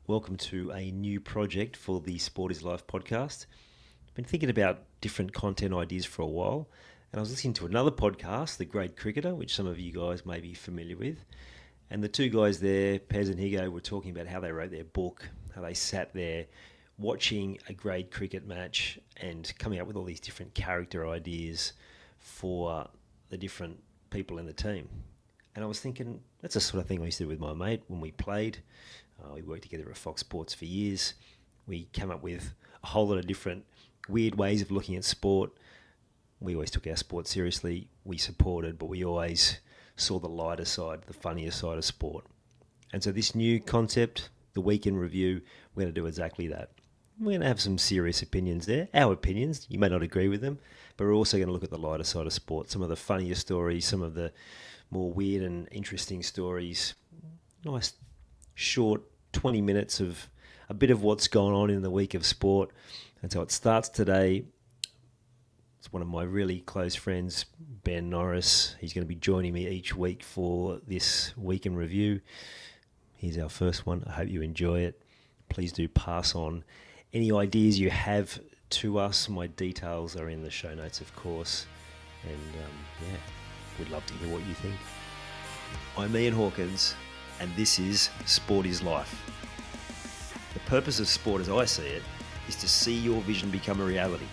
Welcome to a new project for the Sport is Life podcast. I've been thinking about different content ideas for a while, and I was listening to another podcast, The Great Cricketer, which some of you guys may be familiar with. And the two guys there, Pez and Higo, were talking about how they wrote their book, how they sat there watching a grade cricket match and coming up with all these different character ideas for the different people in the team. And I was thinking, that's the sort of thing I used to do with my mate when we played. We worked together at Fox Sports for years. We came up with a whole lot of different weird ways of looking at sport. We always took our sport seriously. We supported, but we always saw the lighter side, the funnier side of sport. And so this new concept, the Week in Review, we're going to do exactly that. We're going to have some serious opinions there. Our opinions, you may not agree with them, but we're also going to look at the lighter side of sport, some of the funnier stories, some of the more weird and interesting stories. Nice short 20 minutes of a bit of what's gone on in the week of sport. And so it starts today. It's one of my really close friends, Ben Norris. He's going to be joining me each week for this Week in Review. Here's our first one. I hope you enjoy it. Please do pass on any ideas you have to us. My details are in the show notes, of course. And we'd love to hear what you think. I'm Ian Hawkins, and this is Sport is Life. The purpose of sport, as I see it, is to see your vision become a reality.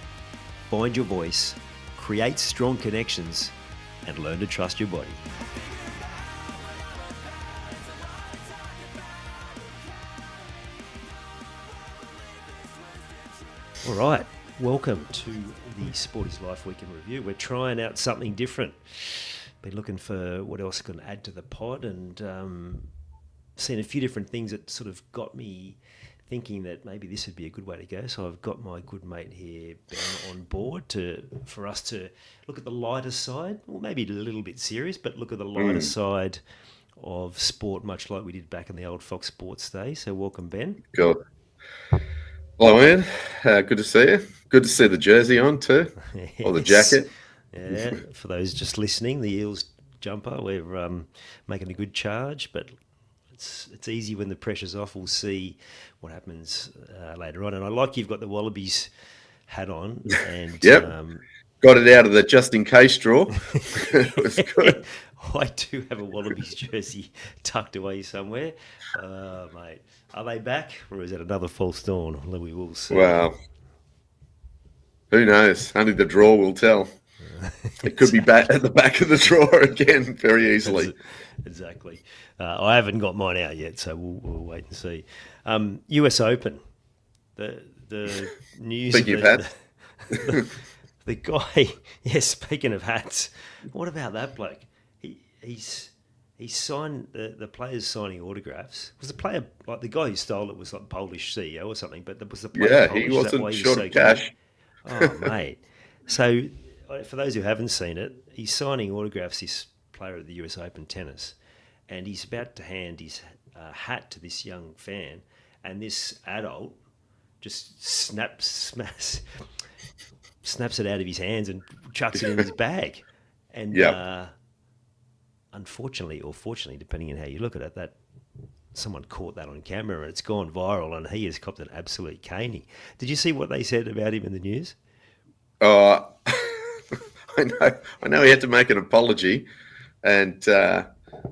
Find your voice, create strong connections, and learn to trust your body. All right, welcome to the Sport is Life Week in Review. We're trying out something different. Been looking for what else I can add to the pod, and seen a few different things that sort of got me thinking that maybe this would be a good way to go. So I've got my good mate here, Ben, on board for us to look at the lighter side, or maybe a little bit serious, but look at the lighter side of sport, much like we did back in the old Fox Sports days. So welcome, Ben. Cool. Hello, Ian. Good to see you. Good to see the jersey on too, or the jacket. Yeah, for those just listening, the Eels jumper, we're making a good charge, but it's easy when the pressure's off. We'll see what happens later on. And I like you've got the Wallabies hat on. And Yep. Got it out of the just-in-case drawer. It was good. I do have a Wallabies jersey tucked away somewhere. Mate, are they back, or is it another false dawn? We will see. Well, who knows? Only the drawer will tell. It could be back at the back of the drawer again very easily. Exactly. I haven't got mine out yet, so we'll wait and see. US Open, the news. Speaking of hats. The guy. Yeah, speaking of hats, what about that bloke? He's signed the players signing autographs. Was the player like the guy who stole it was like Polish CEO or something? But was the player Polish? He wasn't short of cash. Oh, mate. So for those who haven't seen it, he's signing autographs, this player at the US Open tennis, and he's about to hand his hat to this young fan, and this adult just snaps it out of his hands and chucks it in his bag. And unfortunately, or fortunately, depending on how you look at it, that someone caught that on camera and it's gone viral, and he has copped an absolute caning. Did you see what they said about him in the news? I know he had to make an apology, and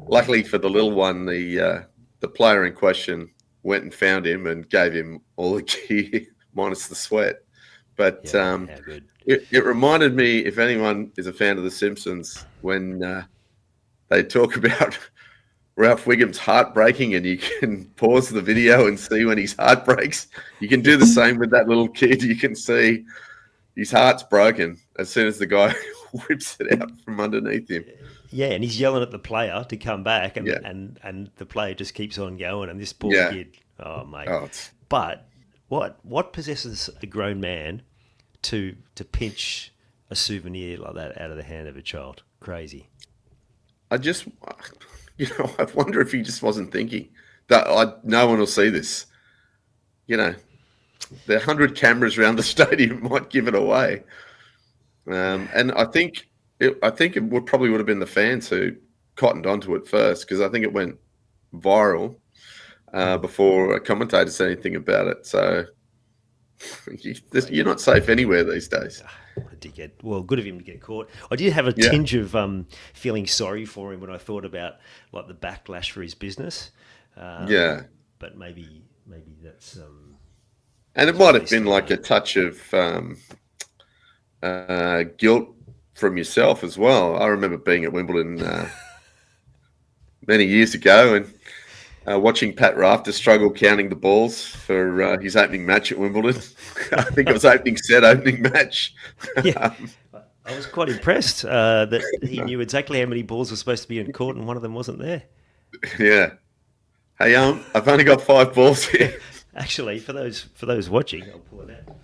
luckily for the little one, the player in question went and found him and gave him all the gear minus the sweat. But it reminded me, if anyone is a fan of The Simpsons, when they talk about Ralph Wiggum's heart breaking, and you can pause the video and see when his heart breaks. You can do the same with that little kid. You can see his heart's broken as soon as the guy whips it out from underneath him. Yeah, and he's yelling at the player to come back, and the player just keeps on going, and this poor kid, oh, mate. But what possesses a grown man to pinch a souvenir like that out of the hand of a child? Crazy. I wonder if he just wasn't thinking that no one will see this. The 100 cameras around the stadium might give it away. And I think it probably would have been the fans who cottoned onto it first, because I think it went viral. before a commentator said anything about it. So you're not safe anywhere these days. What a dickhead. Well, good of him to get caught. I did have a Yeah. tinge of feeling sorry for him when I thought about like the backlash for his business. Yeah. But maybe that's And it might have been like a touch of guilt from yourself as well. I remember being at Wimbledon many years ago and watching Pat Rafter struggle counting the balls for his opening match at Wimbledon. I think it was opening match. Yeah. I was quite impressed that he knew exactly how many balls were supposed to be in court and one of them wasn't there. Yeah. Hey, I've only got 5 balls here. Actually, for those watching, I'll pull it out.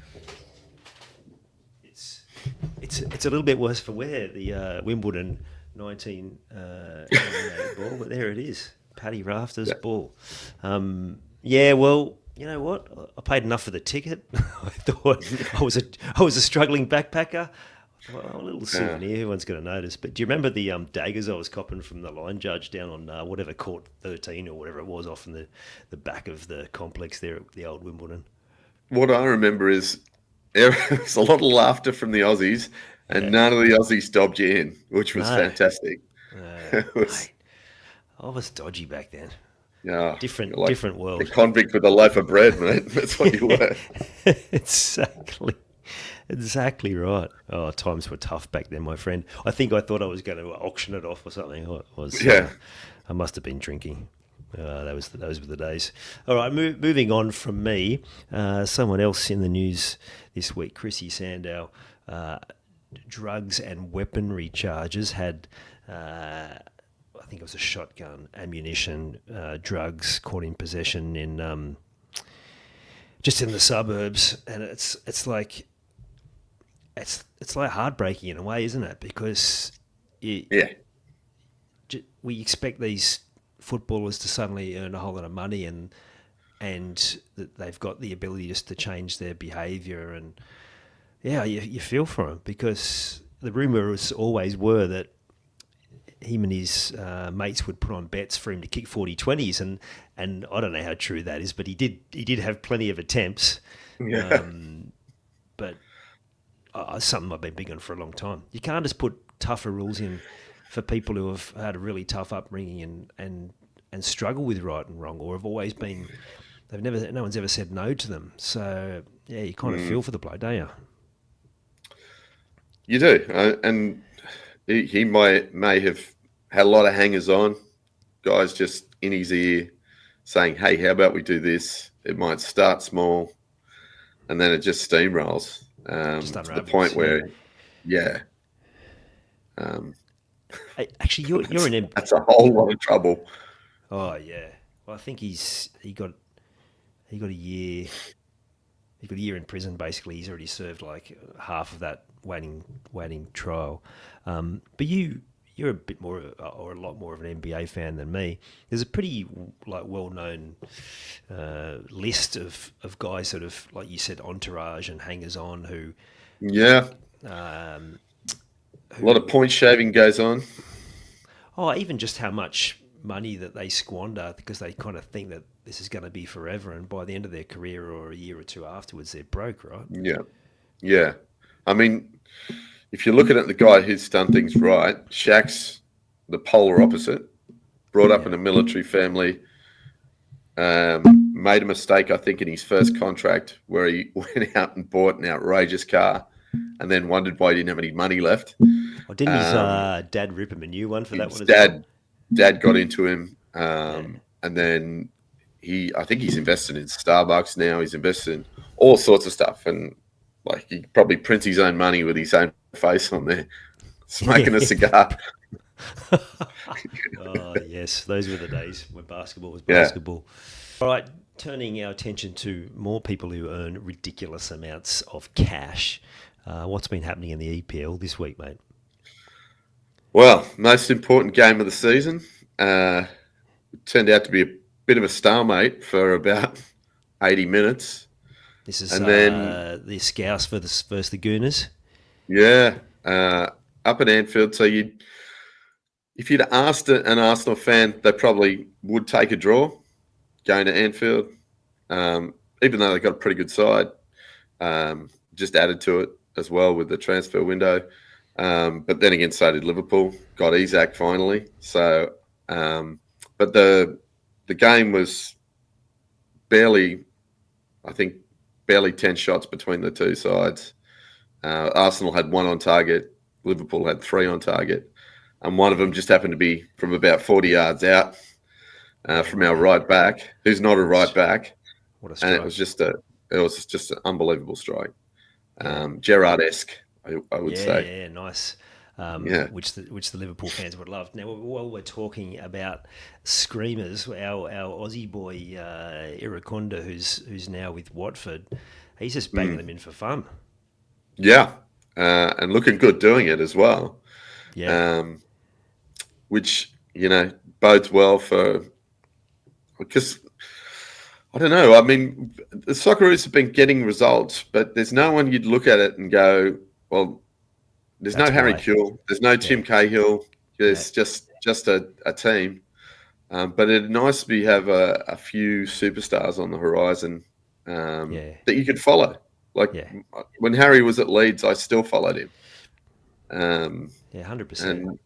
It's a little bit worse for wear, the Wimbledon 1998 ball, but there it is, Paddy Rafter's ball. Yeah, well, you know what? I paid enough for the ticket. I thought I was a struggling backpacker. Well, a little souvenir, who one's going to notice? But do you remember the daggers I was copping from the line judge down on whatever court 13 or whatever it was off in the back of the complex there at the old Wimbledon? What I remember is there was a lot of laughter from the Aussies, and none of the Aussies dobbed you in, which was fantastic. Mate, I was dodgy back then. Yeah, different world. The convict with a loaf of bread, mate. That's what you were. Exactly right. Oh, times were tough back then, my friend. I think I thought I was going to auction it off or something. I must have been drinking. Those were the days. All right, moving on from me. Someone else in the news this week, Chrissy Sandow, drugs and weaponry charges, had, I think it was a shotgun, ammunition, drugs, caught in possession in just in the suburbs, and it's like heartbreaking in a way, isn't it? Because we expect these footballers to suddenly earn a whole lot of money and that they've got the ability just to change their behaviour, and you feel for them, because the rumours always were that him and his mates would put on bets for him to kick 40-20s, and I don't know how true that is, but he did have plenty of attempts. But something I've been big on for a long time. You can't just put tougher rules in for people who have had a really tough upbringing and struggle with right and wrong, or have always been, no one's ever said no to them. So yeah, you kind of feel for the bloke, don't you? You do, and he may have had a lot of hangers on, guys just in his ear saying, "Hey, how about we do this?" It might start small, and then it just steamrolls to the point where, actually, you're an that's a whole lot of trouble. Oh yeah, well, I think he got a year. He got a year in prison. Basically, he's already served like half of that waiting trial. But you're a bit more, or a lot more of an NBA fan than me. There's a pretty well-known list of guys that have, like you said, entourage and hangers-on who. Yeah. A lot of point shaving goes on. Oh, even just how much money that they squander because they kind of think that this is going to be forever, and by the end of their career or a year or two afterwards, they're broke, right? Yeah. I mean, if you're looking at the guy who's done things right, Shaq's the polar opposite. Brought up in a military family, made a mistake, I think, in his first contract where he went out and bought an outrageous car and then wondered why he didn't have any money left. Well, didn't his dad rip him a new one for that one as well? Dad got into him, and then I think he's invested in Starbucks now. He's invested in all sorts of stuff, and like he probably prints his own money with his own face on there, smoking a cigar. Oh yes, those were the days when basketball was basketball. All right, turning our attention to more people who earn ridiculous amounts of cash. What's been happening in the EPL this week, mate? Well, most important game of the season. Turned out to be a bit of a stalemate for about 80 minutes. This is then the Scouse versus the Gooners. Yeah, up at Anfield. So if you'd asked an Arsenal fan, they probably would take a draw. going to Anfield, even though they got a pretty good side. Just added to it as well with the transfer window. But then again, so did Liverpool. Got Isak finally. So, but the game was barely, I think, barely 10 shots between the two sides. Arsenal had 1 on target. Liverpool had 3 on target. And one of them just happened to be from about 40 yards out from our right back, who's not a right back. What a strike. And it was just an unbelievable strike. Gerrard-esque, I would say. Yeah, nice. Which the Liverpool fans would love. Now, while we're talking about screamers, our Aussie boy Iraconda, who's now with Watford, he's just banging them in for fun. Yeah, and looking good doing it as well. Yeah. Which bodes well for, because I don't know. I mean, the Socceroos have been getting results, but there's no one you'd look at it and go, well, there's no Harry Kewell, there's no Tim Cahill, there's just a team. But it'd nice to have a few superstars on the horizon that you could follow. Like when Harry was at Leeds, I still followed him. 100%.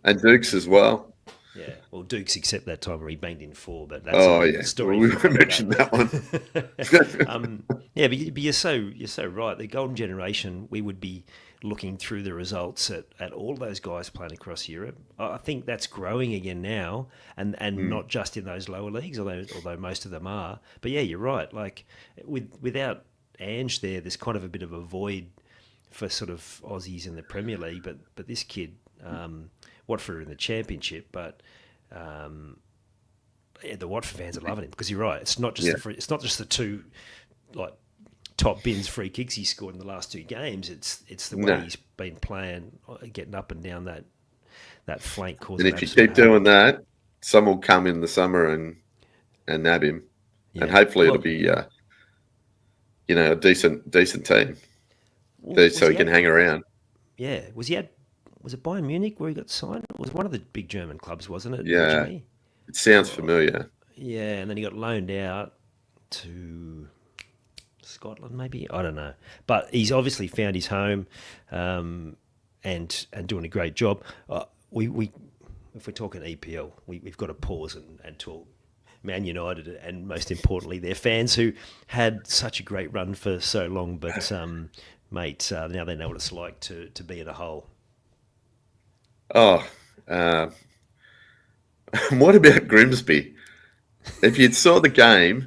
And Dukes as well. Yeah, well, Dukes, except that time where he banged in 4, but that's a story. Well, we won't mention that one. But you're so right. The golden generation, we would be looking through the results at all those guys playing across Europe. I think that's growing again now, and not just in those lower leagues, although most of them are. But yeah, you're right. Like without Ange there's kind of a bit of a void for sort of Aussies in the Premier League. But this kid. Watford in the Championship, but the Watford fans are loving him because you're right. It's not just the 2 like top bins free kicks he scored in the last 2 games. It's the way he's been playing, getting up and down that flank. And if you keep doing that, some will come in the summer and nab him, and hopefully it'll be a decent team, so he can hang around. Yeah, was it Bayern Munich where he got signed? It was one of the big German clubs, wasn't it? Yeah, originally? It sounds familiar. Yeah, and then he got loaned out to Scotland, maybe? I don't know. But he's obviously found his home and doing a great job. We if we're talking EPL, we've got to pause and talk Man United and, most importantly, their fans who had such a great run for so long. But, mate, now they know what it's like to be in a hole. Oh, what about Grimsby? If you saw the game,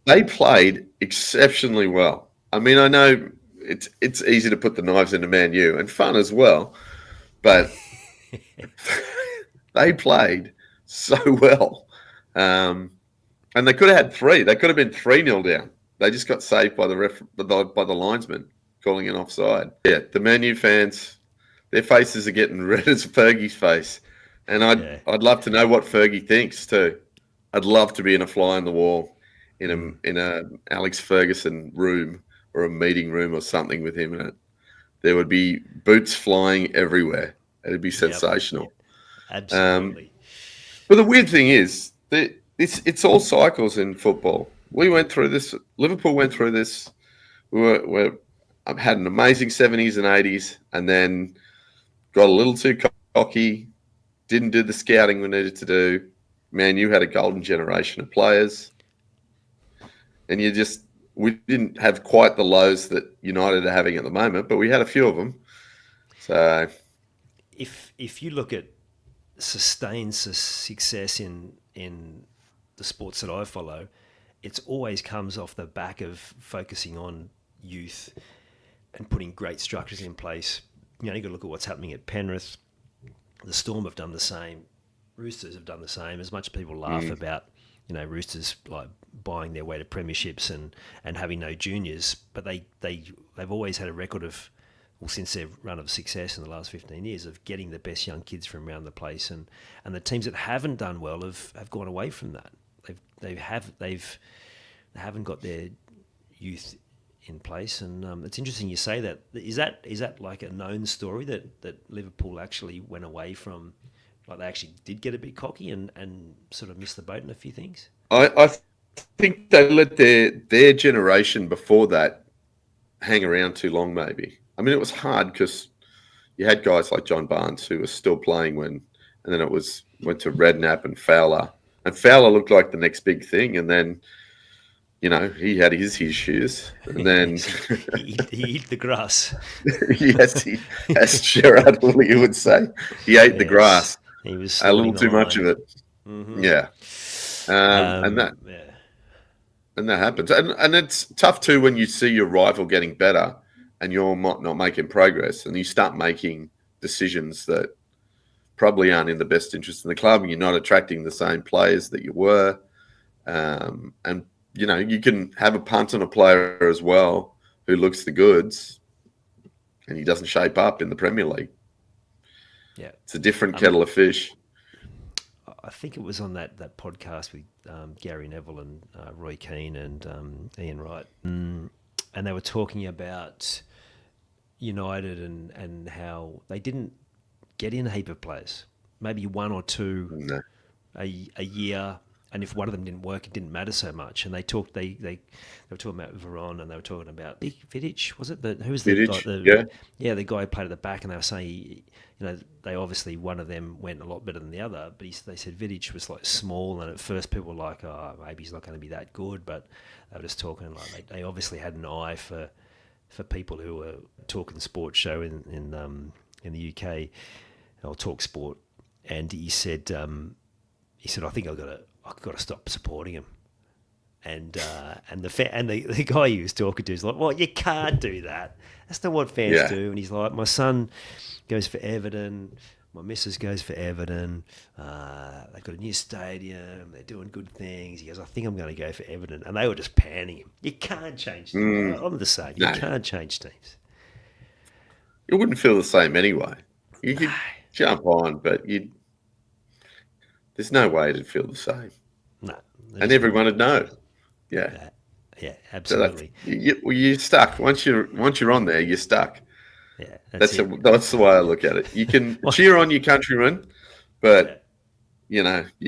they played exceptionally well. I mean, I know it's easy to put the knives into Man U and fun as well, but they played so well. And they could have had 3. They could have been 3-0 down. They just got saved by the linesman calling an offside. Yeah, the Man U fans, their faces are getting red as Fergie's face. And I'd love to know what Fergie thinks too. I'd love to be in a fly on the wall in a Alex Ferguson room or a meeting room or something with him in it. There would be boots flying everywhere. It'd be sensational. Yep. Absolutely. But the weird thing is that it's all cycles in football. We went through this. Liverpool went through this. We had an amazing 70s and 80s, and then got a little too cocky, didn't do the scouting we needed to do. Man, you had a golden generation of players. And we didn't have quite the lows that United are having at the moment, but we had a few of them. So if you look at sustained success in the sports that I follow, it always comes off the back of focusing on youth and putting great structures in place. You've got to look at what's happening at Penrith. The Storm have done the same. Roosters have done the same. As much as people laugh about, Roosters like buying their way to premierships and having no juniors, but they've always had a record of, since their run of success in the last 15 years, of getting the best young kids from around the place, and the teams that haven't done well have gone away from that. They haven't got their youth in place, and it's interesting you say that. Is that like a known story that Liverpool actually went away from Like they actually did get a bit cocky and sort of missed the boat in a few things. I think they let their generation before that hang around too long. Maybe. I mean, it was hard because you had guys like John Barnes who was still playing when, and then it went to Redknapp and Fowler, and Fowler looked like the next big thing, and then he had his issues, and then he eat the grass. yes, as Gerard Woolley would say, he ate the grass. He was A little snorting too the much of line. it. Yeah, and that Yeah. and that happens, and it's tough too when you see your rival getting better and you're not making progress, and you start making decisions that probably aren't in the best interest of the club, and you're not attracting the same players that you were. And you can have a punt on a player as well who looks the goods, and he doesn't shape up in the Premier League. Yeah, it's a different kettle of fish. I think it was on that podcast with Gary Neville and Roy Keane and Ian Wright, and they were talking about United and how they didn't get in a heap of players, maybe one or two a year, and if one of them didn't work, it didn't matter so much. And they were talking about Veron, and they were talking about Vidic. Was it Vidic? The guy who played at the back, and they were saying they obviously one of them went a lot better than the other, but they said Vidic was like small, and at first people were like, oh, maybe he's not going to be that good, but they were just talking like they obviously had an eye for people who were talking sports show in the UK, or Talk Sport, and he said I think I've got to stop supporting him. And the guy he was talking to is like, well, you can't do that. That's not what fans do. And he's like, my son goes for Everton. My missus goes for Everton. They've got a new stadium. They're doing good things. He goes, I think I'm going to go for Everton. And they were just panning him. You can't change teams. I'm the same. You can't change teams. You wouldn't feel the same anyway. You could jump on, but there's no way to feel the same. No. And everyone would know. Yeah. Yeah, absolutely. So you're stuck. Once you're on there, you're stuck. Yeah, that's the way I look at it. You can cheer on your countrymen, but you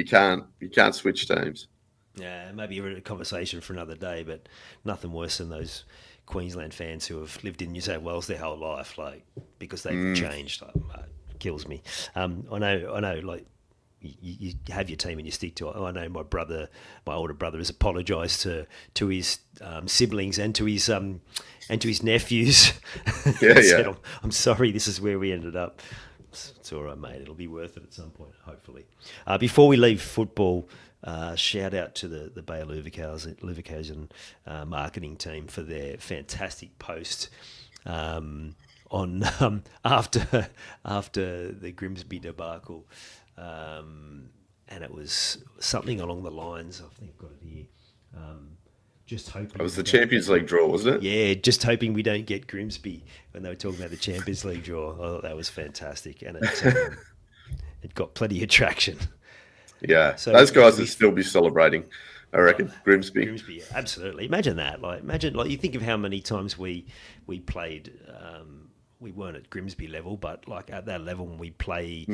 can't switch teams. Yeah, maybe a conversation for another day, but nothing worse than those Queensland fans who have lived in New South Wales their whole life, like because they've changed. It kills me. I know. Like you have your team and you stick to it. I know my older brother, has apologised to his siblings and to his nephews. Said, I'm sorry, this is where we ended up. It's all right, mate. It'll be worth it at some point, hopefully. Before we leave football, shout out to the Bayer Leverkusen marketing team for their fantastic post on after the Grimsby debacle. And it was something along the lines, I think I've got it here, just hoping... It was the Champions League draw, wasn't it? Yeah, just hoping we don't get Grimsby when they were talking about the Champions League draw. I thought that was fantastic. And it got plenty of traction. Yeah, so those guys would still be celebrating, I reckon, Grimsby. Grimsby, absolutely. Imagine that. Imagine you think of how many times we played... we weren't at Grimsby level, but like at that level when we play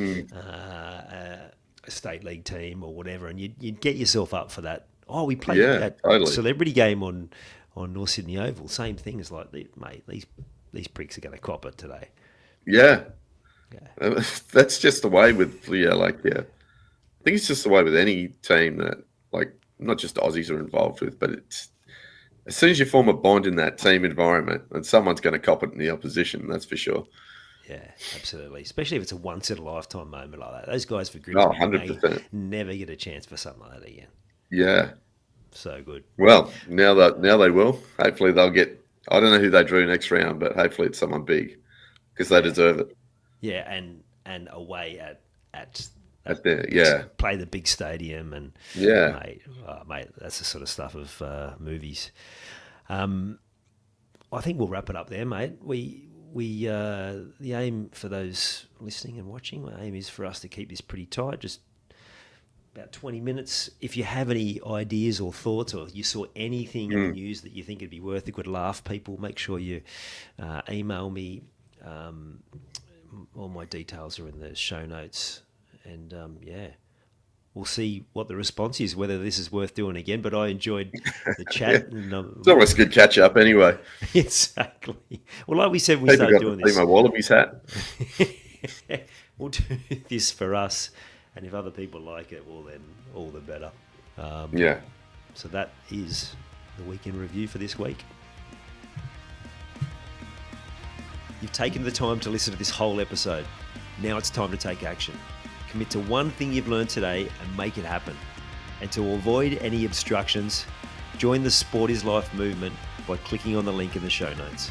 a state league team or whatever, and you'd get yourself up for that. Oh, we played that celebrity game on North Sydney Oval. Same thing as like, mate, these pricks are going to cop it today. Yeah. That's just the way with I think it's just the way with any team that not just Aussies are involved with, but it's as soon as you form a bond in that team environment, and someone's going to cop it in the opposition, that's for sure. Yeah, absolutely. Especially if it's a once-in-a-lifetime moment like that. Those guys for Grimsby 100%. Never get a chance for something like that again. Yeah. So good. Well, now they will. Hopefully they'll get... I don't know who they drew next round, but hopefully it's someone big because they deserve it. Yeah, and away at play the big stadium and mate, that's the sort of stuff of movies. I think we'll wrap it up there, mate. We the aim for those listening and watching, the aim is for us to keep this pretty tight, just about 20 minutes. If you have any ideas or thoughts, or you saw anything in the news that you think it'd be worth a good laugh, people, make sure you email me. All my details are in the show notes. And yeah, we'll see what the response is, whether this is worth doing again. But I enjoyed the chat. Yeah. And, It's always good catch up anyway. exactly. Well, like we said, when we People started got doing to see this. my Wallabies hat. We'll do this for us, and if other people like it, well, then all the better. Yeah. So that is the weekend review for this week. You've taken the time to listen to this whole episode. Now it's time to take action. Commit to one thing you've learned today and make it happen. And to avoid any obstructions, join the Sport is Life movement by clicking on the link in the show notes.